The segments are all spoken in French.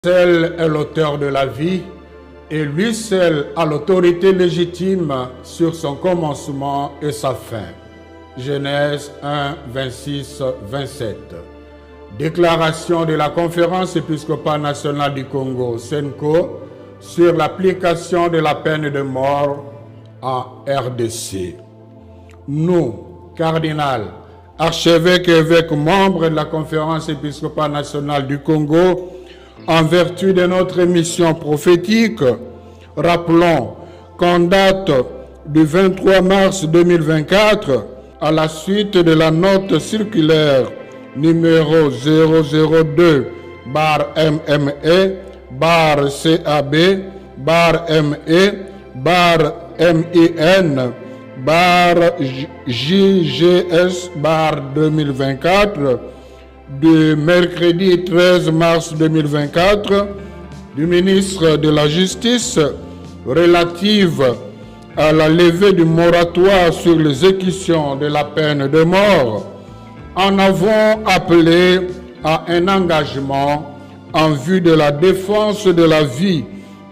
Seul est l'auteur de la vie, et lui seul a l'autorité légitime sur son commencement et sa fin. Genèse 1, 26, 27. Déclaration de la Conférence épiscopale nationale du Congo, CENCO, sur l'application de la peine de mort en RDC. Nous, cardinal, archevêque et évêque membres de la Conférence épiscopale nationale du Congo, en vertu de notre mission prophétique, rappelons qu'en date du 23 mars 2024, à la suite de la note circulaire numéro 002-ME/CAB/ME/JGS/2024, du mercredi 13 mars 2024 du ministre de la Justice relative à la levée du moratoire sur l'exécution de la peine de mort, en avons appelé à un engagement en vue de la défense de la vie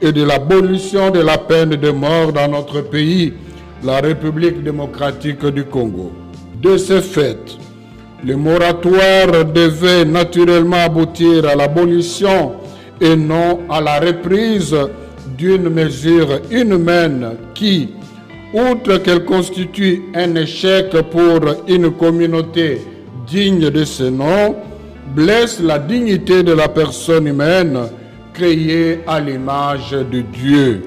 et de l'abolition de la peine de mort dans notre pays, la République démocratique du Congo. De ce fait, le moratoire devait naturellement aboutir à l'abolition et non à la reprise d'une mesure inhumaine qui, outre qu'elle constitue un échec pour une communauté digne de ce nom, blesse la dignité de la personne humaine créée à l'image de Dieu.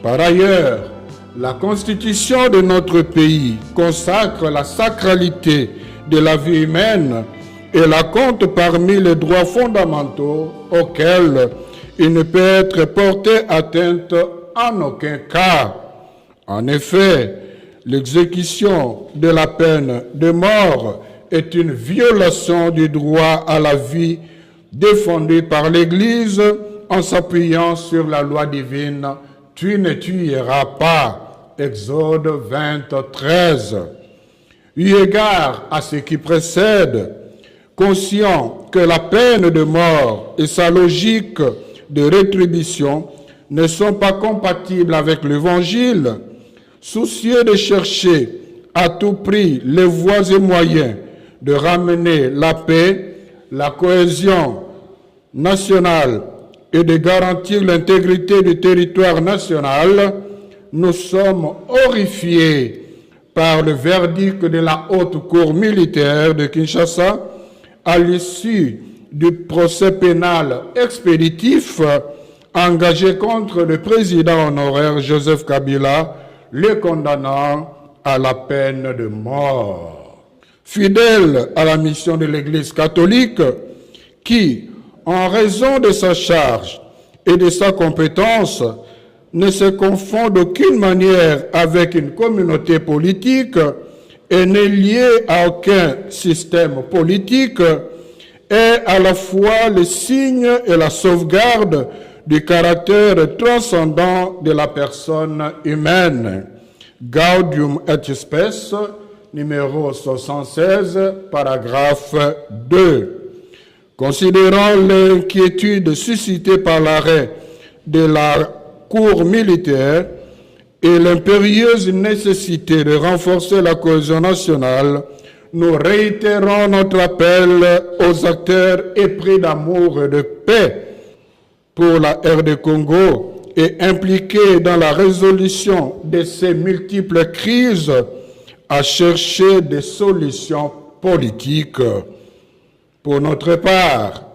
Par ailleurs, la Constitution de notre pays consacre la sacralité de la vie humaine et la compte parmi les droits fondamentaux auxquels il ne peut être porté atteinte en aucun cas. En effet, l'exécution de la peine de mort est une violation du droit à la vie défendu par l'Église en s'appuyant sur la loi divine « Tu ne tueras pas » Exode 20:13. Eu égard à ce qui précède, conscient que la peine de mort et sa logique de rétribution ne sont pas compatibles avec l'Évangile, soucieux de chercher à tout prix les voies et moyens de ramener la paix, la cohésion nationale et de garantir l'intégrité du territoire national, nous sommes horrifiés par le verdict de la Haute Cour militaire de Kinshasa à l'issue du procès pénal expéditif engagé contre le président honoraire Joseph Kabila, le condamnant à la peine de mort. Fidèle à la mission de l'Église catholique, qui, en raison de sa charge et de sa compétence, ne se confond d'aucune manière avec une communauté politique et n'est lié à aucun système politique, est à la fois le signe et la sauvegarde du caractère transcendant de la personne humaine. Gaudium et Spes, numéro 76, paragraphe 2. Considérant l'inquiétude suscitée par l'arrêt de la Cour militaire et l'impérieuse nécessité de renforcer la cohésion nationale, nous réitérons notre appel aux acteurs épris d'amour et de paix pour la RD Congo et impliqués dans la résolution de ces multiples crises à chercher des solutions politiques. Pour notre part,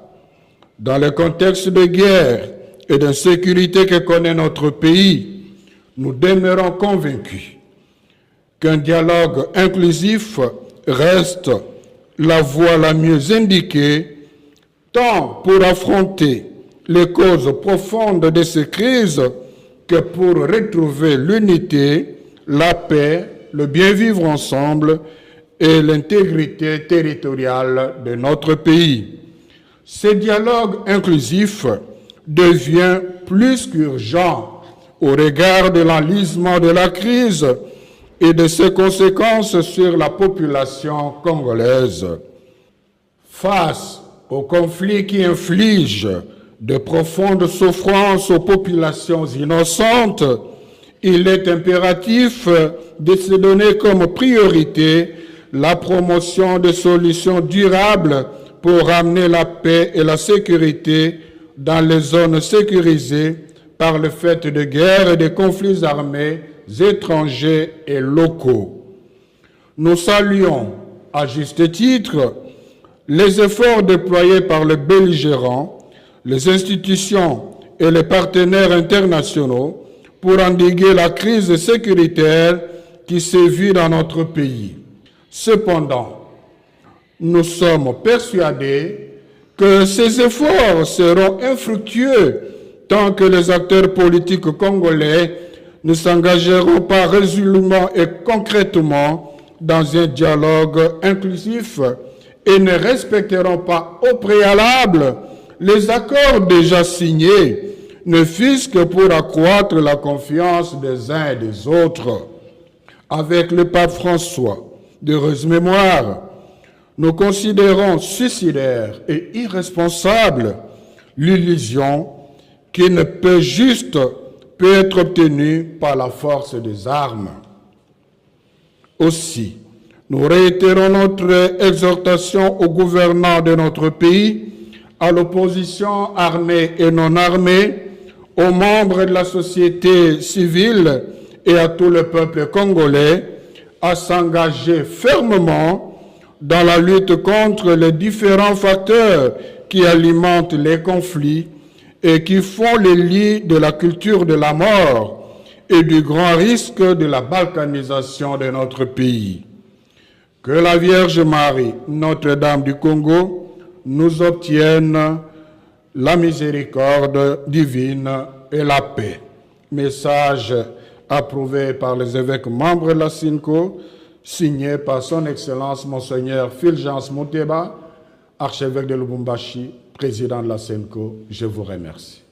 dans le contexte de guerre et d'insécurité que connaît notre pays, nous demeurons convaincus qu'un dialogue inclusif reste la voie la mieux indiquée, tant pour affronter les causes profondes de ces crises que pour retrouver l'unité, la paix, le bien-vivre ensemble et l'intégrité territoriale de notre pays. Ce dialogue inclusif devient plus qu'urgent au regard de l'enlisement de la crise et de ses conséquences sur la population congolaise. Face au conflit qui inflige de profondes souffrances aux populations innocentes, il est impératif de se donner comme priorité la promotion de solutions durables pour ramener la paix et la sécurité dans les zones sécurisées par le fait de guerres et de conflits armés étrangers et locaux. Nous saluons, à juste titre, les efforts déployés par les belligérants, les institutions et les partenaires internationaux pour endiguer la crise sécuritaire qui sévit dans notre pays. Cependant, nous sommes persuadés que ces efforts seront infructueux tant que les acteurs politiques congolais ne s'engageront pas résolument et concrètement dans un dialogue inclusif et ne respecteront pas au préalable les accords déjà signés, ne fût-ce que pour accroître la confiance des uns et des autres. Avec le pape François, d'heureuse mémoire, nous considérons suicidaire et irresponsable l'illusion qui ne peut être obtenue par la force des armes. Aussi, nous réitérons notre exhortation aux gouvernants de notre pays, à l'opposition armée et non armée, aux membres de la société civile et à tout le peuple congolais à s'engager fermement dans la lutte contre les différents facteurs qui alimentent les conflits et qui font les lits de la culture de la mort et du grand risque de la balkanisation de notre pays. Que la Vierge Marie, Notre-Dame du Congo, nous obtienne la miséricorde divine et la paix. Message approuvé par les évêques membres de la SINCO, signé par son Excellence Monseigneur Fulgence Mouteba, archevêque de Lubumbashi, président de la SINCO. Je vous remercie.